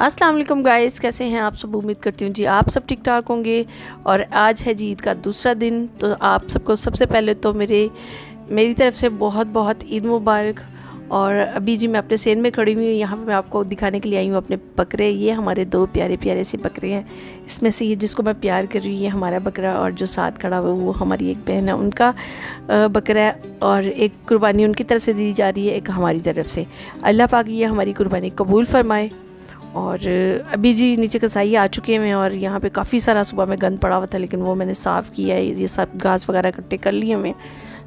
अस्सलाम वालेकुम गाइस, कैसे हैं आप सब। उम्मीद करती हूँ जी आप सब ठीक ठाक होंगे। और आज है जी ईद का दूसरा दिन, तो आप सबको सबसे पहले तो मेरी तरफ से बहुत बहुत ईद मुबारक। और अभी जी मैं अपने सेन में खड़ी हुई हूँ। यहाँ पे मैं आपको दिखाने के लिए आई हूँ अपने बकरे। ये हमारे दो प्यारे प्यारे से बकरे हैं। इसमें से ये जिसको मैं प्यार कर रही हूँ ये हमारा बकरा, और जो साथ खड़ा हुआ वो हमारी एक बहन है, उनका बकरा है। और एक कुर्बानी उनकी तरफ से दी जा रही है, एक हमारी तरफ से। अल्लाह पाक ये हमारी कुर्बानी कबूल फरमाए। और अभी जी नीचे कसाई आ चुके हैं और यहाँ पे काफ़ी सारा सुबह में गंद पड़ा हुआ था, लेकिन वो मैंने साफ़ किया है। ये सब घास वगैरह इकट्ठे कर लिए हुए,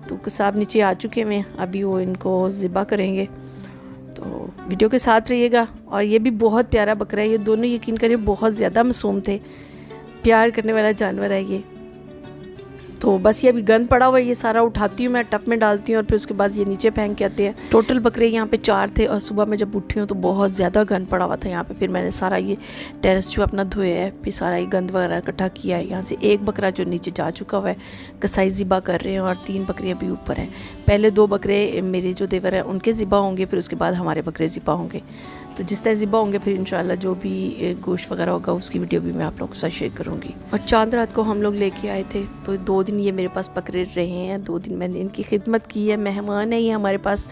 तो कसाब नीचे आ चुके हैं। अभी वो इनको ज़िबा करेंगे, तो वीडियो के साथ रहिएगा। और ये भी बहुत प्यारा बकरा है। ये दोनों यकीन करिए बहुत ज़्यादा मासूम थे, प्यार करने वाला जानवर है ये। तो बस ये अभी गंद पड़ा हुआ है, ये सारा उठाती हूँ मैं, टब में डालती हूँ और फिर उसके बाद ये नीचे फेंक के आते हैं। टोटल बकरे यहाँ पे 4 थे और सुबह में जब उठी हूँ तो बहुत ज़्यादा गंद पड़ा हुआ था यहाँ पे। फिर मैंने सारा ये टेरेस जो अपना धोया है, फिर सारा ये गंद वगैरह इकट्ठा किया है। यहाँ से एक बकरा जो नीचे जा चुका हुआ है, कसाई ज़िबा कर रहे हैं, और 3 बकरे अभी ऊपर हैं। पहले 2 बकरे मेरे जो देवर हैं उनके ज़िबा होंगे, फिर उसके बाद हमारे बकरे ज़िबा होंगे। तो जिस तरह ज़िबा होंगे फिर इंशाल्लाह जो भी गोश्त वगैरह होगा उसकी वीडियो भी मैं आप लोगों के साथ शेयर करूँगी। और चांद रात को हम लोग लेके आए थे, तो 2 दिन ये मेरे पास बकरे रहे हैं। 2 दिन मैंने इनकी खिदमत की है, मेहमान है ये हमारे पास।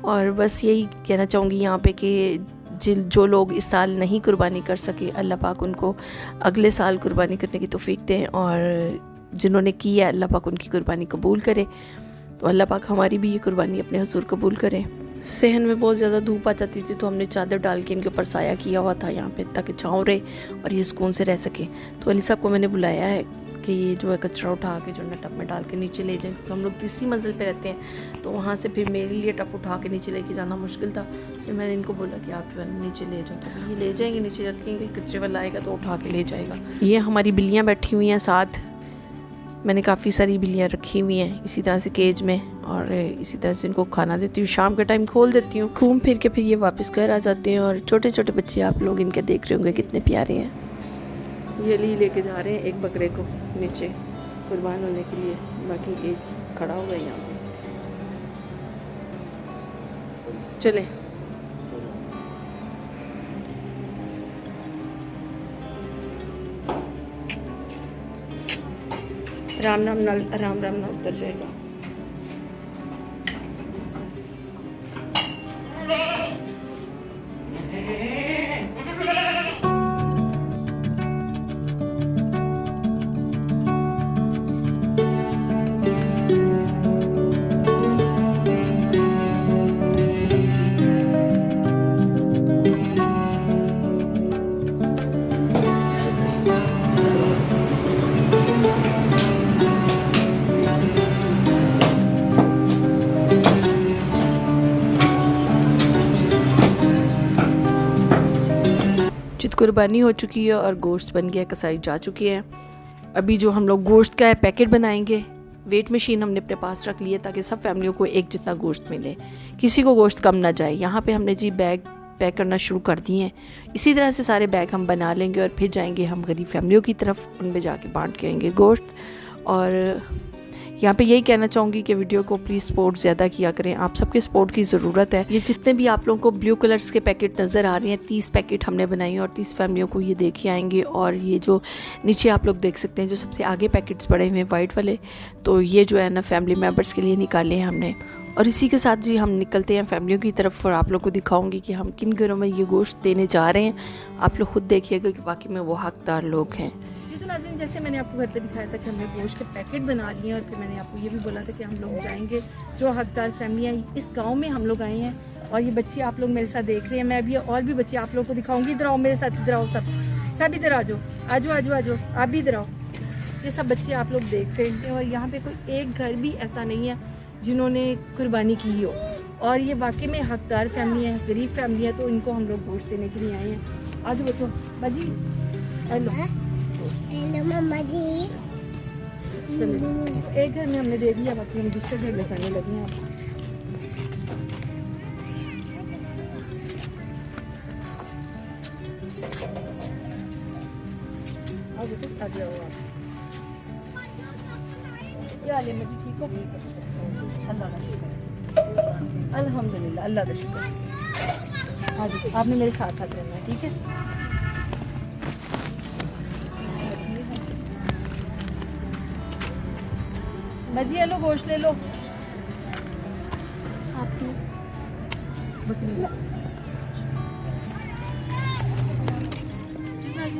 और बस यही कहना चाहूँगी यहाँ पे कि जो लोग इस साल नहीं कुर्बानी कर सके, अल्लाह पाक उनको अगले साल कुर्बानी करने की तौफीक दें, और जिन्होंने की है अल्लाह पाक उनकी कुर्बानी कबूल करे। तो अल्लाह पाक हमारी भी ये कुर्बानी अपने हुजूर कबूल करें। सहन में बहुत ज़्यादा धूप आ जाती थी, तो हमने चादर डाल के इनके ऊपर साया किया हुआ था यहाँ पे, ताकि छाँव रहे और ये सुकून से रह सके। तो अली साहब को मैंने बुलाया है कि ये जो है कचरा उठा के जो है टब में डाल के नीचे ले जाए। तो हम लोग 3री मंजिल पे रहते हैं, तो वहाँ से फिर मेरे लिए टब उठा के नीचे लेके जाना मुश्किल था। फिर मैंने इनको बोला कि आप जो है नीचे ले जाओ, तो ये ले जाएंगे, नीचे रखेंगे, कचरे वाला आएगा तो उठा के ले जाएगा। ये हमारी बिल्लियाँ बैठी हुई हैं साथ। मैंने काफ़ी सारी बिल्लियाँ रखी हुई हैं इसी तरह से केज में, और इसी तरह से इनको खाना देती हूँ। शाम के टाइम खोल देती हूँ, घूम फिर के फिर ये वापस घर आ जाते हैं। और छोटे छोटे बच्चे आप लोग इनके देख रहे होंगे कितने प्यारे हैं। ये लेके जा रहे हैं एक बकरे को नीचे कुर्बान होने के लिए, बाकी एक खड़ा हुआ है यहाँ पे। चले राम राम ना उतर जाएगा। कुर्बानी हो चुकी है और गोश्त बन गया, कसाई जा चुकी है। अभी जो हम लोग गोश्त का है पैकेट बनाएंगे। वेट मशीन हमने अपने पास रख ली है ताकि सब फैमिलियों को एक जितना गोश्त मिले, किसी को गोश्त कम ना जाए। यहाँ पे हमने जी बैग पैक करना शुरू कर दिए हैं। इसी तरह से सारे बैग हम बना लेंगे और फिर जाएंगे हम गरीब फैमिलियों की तरफ, उनमें जाके बांट के आएंगे गोश्त। और यहाँ पे यही कहना चाहूँगी कि वीडियो को प्लीज़ सपोर्ट ज़्यादा किया करें, आप सबके सपोर्ट की ज़रूरत है। ये जितने भी आप लोगों को ब्लू कलर्स के पैकेट नज़र आ रहे हैं, 30 पैकेट हमने बनाए हैं और 30 फैमिलियों को ये देखे आएंगे। और ये जो नीचे आप लोग देख सकते हैं जो सबसे आगे पैकेट्स पड़े हुए हैं वाइट वाले, तो ये जो है ना फैमिली मेम्बर्स के लिए निकाले हैं हमने। और इसी के साथ जी हम निकलते हैं फैमिलियों की तरफ, और आप लोग को दिखाऊंगी कि हम किन घरों में ये गोश्त देने जा रहे हैं। आप लोग खुद देखिएगा कि वाकई में वो हकदार लोग हैं। तो नाज़रीन, जैसे मैंने आपको घर पे दिखाया था कि हमने गोश्त के पैकेट बना लिए हैं, और फिर मैंने आपको ये भी बोला था कि हम लोग जाएंगे जो हकदार फैमिलियाँ इस गांव में हम लोग आए हैं। और ये बच्चे आप लोग मेरे साथ देख रहे हैं, मैं अभी और भी बच्चे आप लोगों को दिखाऊंगी। इधर आओ मेरे साथ, इधर आओ सब इधर आ जाओ, आ जाओ, आप भी इधर आओ। ये सब बच्चे आप लोग देख रहे हैं, और यहाँ पर कोई एक घर भी ऐसा नहीं है जिन्होंने कुर्बानी की हो। और ये वाकई में हकदार फैमिली है, गरीब फैमिली है, तो इनको हम लोग गोश्त देने के लिए आए हैं। आज बच्चों बाजी हेलो मम्मा जी, एक घर में हमने दे दिया, बाकी हम दूसरे घर में जाने लगे हैं। आ जाओ आप, क्या हाल है मजी, ठीक हो? अल्लाह का शुक्र, अल्हम्दुलिल्लाह, अल्लाह का शुक्र। हाँ जी, आपने मेरे साथ रहना है, ठीक है? मजी ये लो गोश्त ले लो।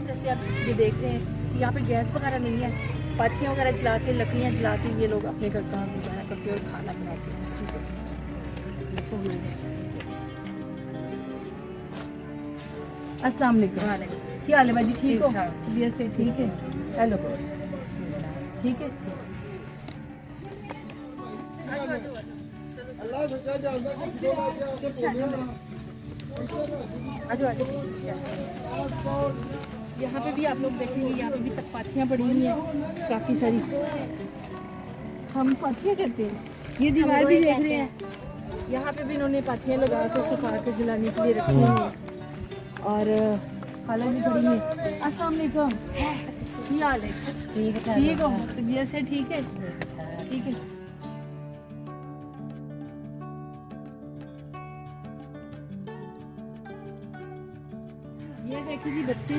जैसे आप ये देख रहे हैं यहाँ पे गैस वगैरह नहीं है, पाथियाँ वगैरह जला के लकड़ियाँ जला के ये लोग अपने घर का गुजारा करके और खाना बनाते हैं। अस्सलाम वालेकुम। क्या हाल है भाजी, ठीक हो? तबीयत से ठीक है? हेलो ठीक है। यहाँ पे भी आप लोग देखेंगे, यहाँ पे भी तक पाथियाँ पड़ी हुई हैं काफ़ी सारी। हम पाथियाँ कहते हैं, ये दीवार भी देख रहे हैं, यहाँ पे भी इन्होंने पाथियाँ लगा कर सुखा के जलाने के लिए रखी हुई हैं। और खाला भी पड़ी है। अस्सलाम वालेकुम। क्या हाल है? ठीक हो? तबीयत से ठीक है? ठीक है। ये देखिए जी बच्चे,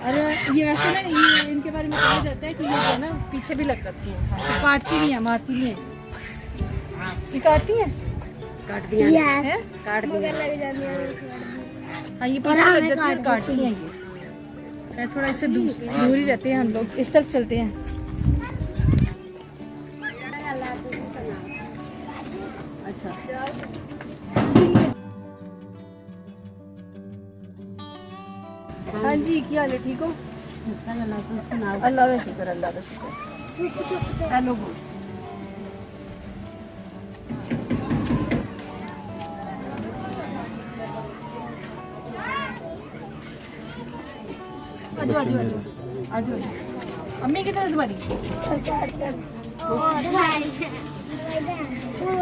और ये वैसे ना ये इनके बारे में कहा जाता है कि ये जो है ना पीछे भी लग सकती है, काटती नहीं है, मारती नहीं है। ये काटती है? काट दिया है? काट दिया। हाँ ये पीछे लग जाती है, काटती हैं ये। थोड़ा इससे दूर ही रहते हैं हम लोग, इस तरफ चलते हैं। अच्छा हाँ जी, क्या हाल है? ठीक हो? अल्लाह का शुक्र, अल्लाह का शुक्र। हेलो आजो अम्मी किधर है तुम्हारी?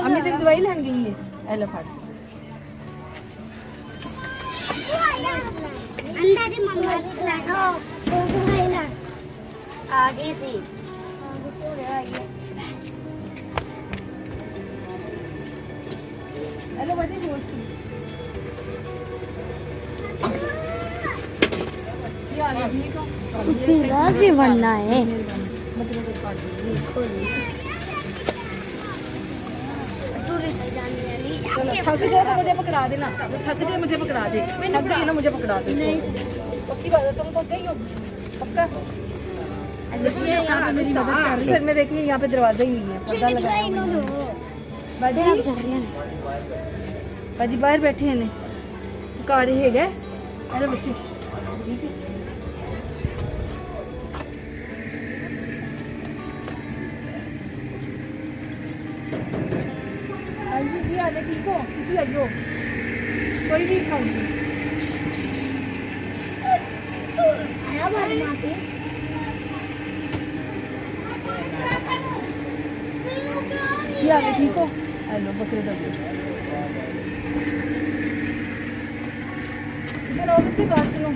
अम्मी तेरी दवाई लेने गई है। हेलो फाट अंदर ही मम्मा से लाओ तो भाई ना आगे से हेलो बच्चे गोश्त क्या हाल है? ठीक हो? भी बनना है। थक जाए तो मुझे पकड़ा देना, थक जाए मुझे पकड़ा दे, थक गई ना मुझे पकड़ा दे। पक्की बात है, तुम तो गई हो पक्का। यहाँ पे मेरी मदद कर रही है, मैं देखिए यहाँ पे दरवाजा ही नहीं है, पर्दा लगाया हुआ है। बाजी बाहर बैठे हैं ने कार है गए। अरे बच्चे ठीक है। हाँ जी जी हाल है? ठीक हो? किसी आइयो कोई भी खाऊंगी। आया बारी मां पे क्या हाल है? ठीक हो? हेलो बकरे का गोश्त। इधर आओ बच्चे, बात सुनो।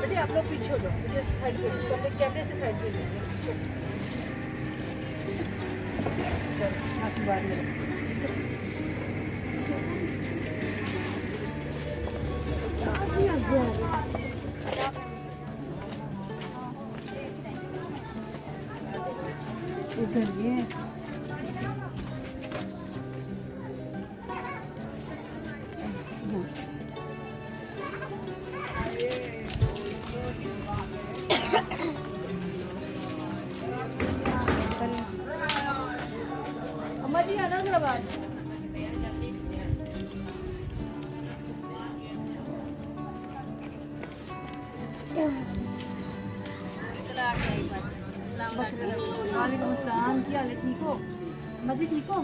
बेटे आप लोग पीछे हो जाओ, मुझे साइड पे कैमरे से साइड पे उधर ये अम्मा जी आना जरा बाहर। वालेकुम अस्सलाम, क्या हाल है? ठीक हो? अम्मा जी ठीक हो?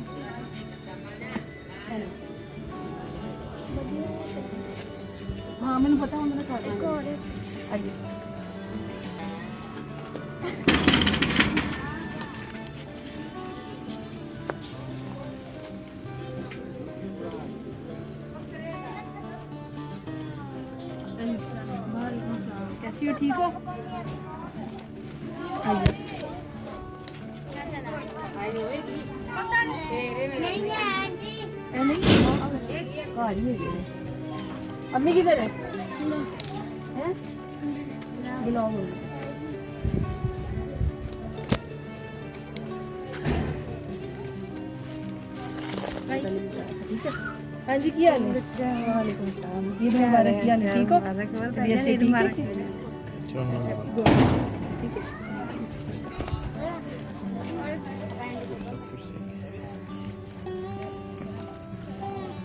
हाँ मैंने पता है, मैंने खा लिया। आइए कैसी हो? ठीक हो? आइए अम्मी किधर है? बुलाओ। हाँ जी, क्या हाल है? ईद मुबारक। क्या हाल है? ठीक हो? ईद मुबारक।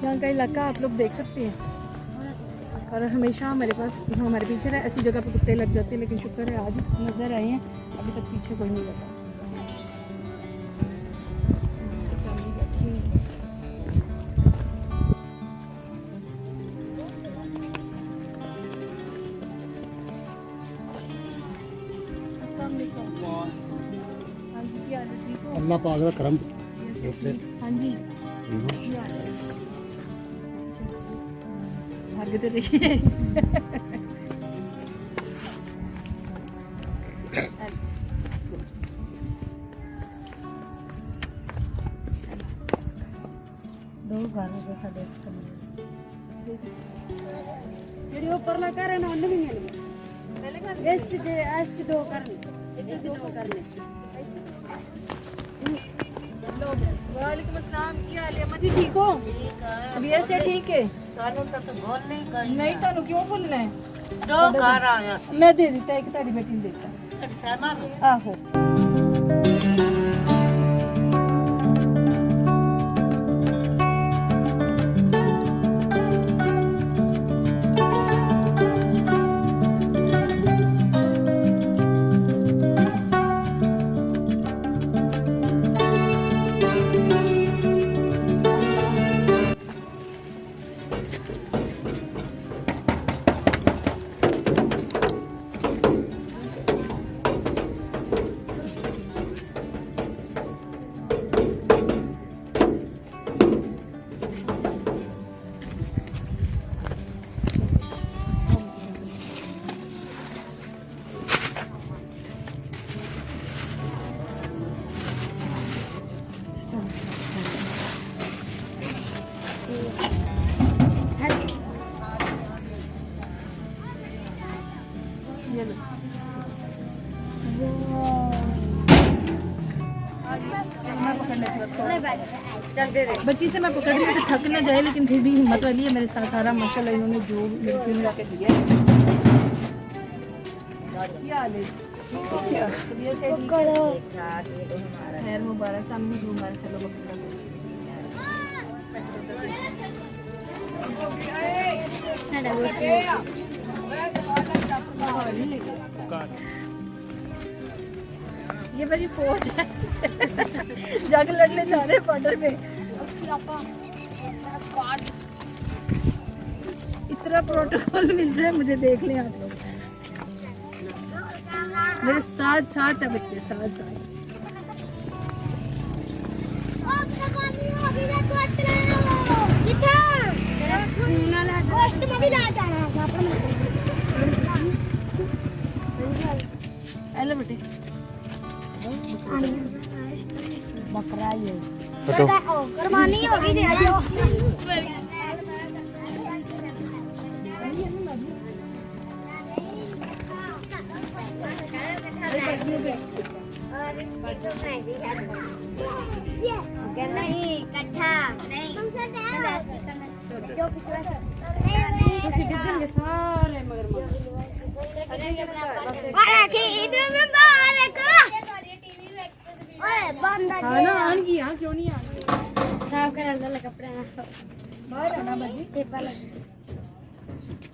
यहाँ का इलाका आप लोग देख सकते हैं और हमेशा हमारे पास हमारे पीछे ना ऐसी जगह पे कुत्ते लग जाते हैं, लेकिन शुक्र है आज नज़र आए हैं, अभी तक पीछे कोई नहीं लगा। हाँ जी, क्या हाल है? ठीक हो? अल्लाह पाक का करम से हाँ जी, भागते रहिए। दो गाने के साथ एक वीडियो पर ना करे ना उन्हें भी मिलेगा। ऐसे दो करने वालेकुम अस्सलाम, क्या हाल है? अम्मा जी ठीक हो? अभी ऐसे ठीक है? नहीं तानू क्यों बोलना है? दो घर आया मैं दे देता एक ताड़ी बेटी ने देता। सामान आहो ये लो। मैं पकड़ लेती हूँ। बच्ची से मैं पकड़ रही हूँ तो थक ना जाए, लेकिन फिर भी हिम्मत वाली है मेरे साथ। सारा माशाल्लाह इन्होंने जो लड़कियों ने लाके दिया है। क्या हाल है? अच्छा, तबीयत से ठीक है? खैर मुबारक, हम भी मुबारक। चलो बकरा ये मेरी फौज है। जंग लड़ने जा रहे हैं बॉर्डर पे। इतना प्रोटोकॉल मिल रहा है मुझे, देख लें आप लोग। मेरे साथ साथ है बच्चे, साथ साथ। हेलो बेटे, बकरा ये हटो कुर्बानी होगी दे दो। नहीं इकट्ठा नहीं जो पिछला सारे मगर खाना आन की यहाँ क्यों नहीं आ साफ कर कपड़े बाहर आना बाजी। चेपा लगी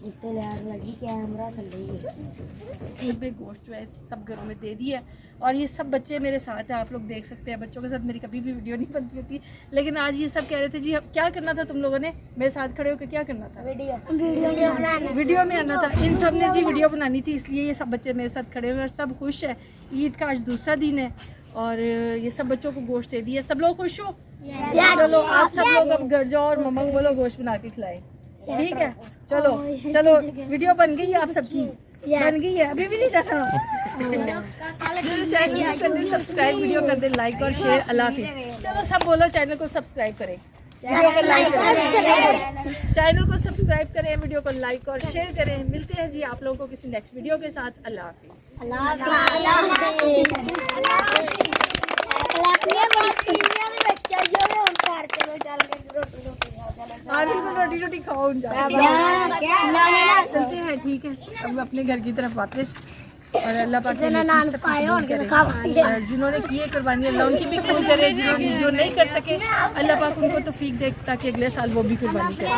इतने यार लगी कैमरा कर रही है। पे गोश्त वैसे सब घरों में दे दिया और ये सब बच्चे मेरे साथ हैं, आप लोग देख सकते हैं। बच्चों के साथ मेरी कभी भी वीडियो नहीं बनती होती, लेकिन आज ये सब कह रहे थे जी क्या करना था तुम लोगों ने मेरे साथ खड़े होकर, क्या करना था? वीडियो में आना था। इन सब ने जी वीडियो बनानी थी, इसलिए ये सब बच्चे मेरे साथ खड़े हुए और सब खुश है। ईद का आज दूसरा दिन है और ये सब बच्चों को गोश्त दे दिया। सब लोग खुश हो? चलो आप सब लोग अब घर जाओ और मम्मा को बोलो गोश्त बना के खिलाए, ठीक है? चलो चलो वीडियो बन गई आप सबकी। बन गई है, अभी भी नहीं जाना। चैनल को कर दे सब्सक्राइब, वीडियो कर दे लाइक और शेयर। अल्लाह हाफिज़। चलो सब बोलो चैनल को सब्सक्राइब करें, चैनल को सब्सक्राइब करें, वीडियो को लाइक और शेयर करें। मिलते हैं जी आप लोगों को किसी नेक्स्ट वीडियो के साथ। अल्लाह हाफिज़। आंटी को रोटी रोटी खाओ, चलते हैं ठीक है अब अपने घर की तरफ वापस। और अल्लाह पाक ने जिन्होंने किए कुर्बानी अल्लाह उनकी भी कबूल करे, जिन्होंने जो नहीं कर सके अल्लाह पाक उनको तौफीक दे ताकि अगले साल वो भी कुर्बानी करें।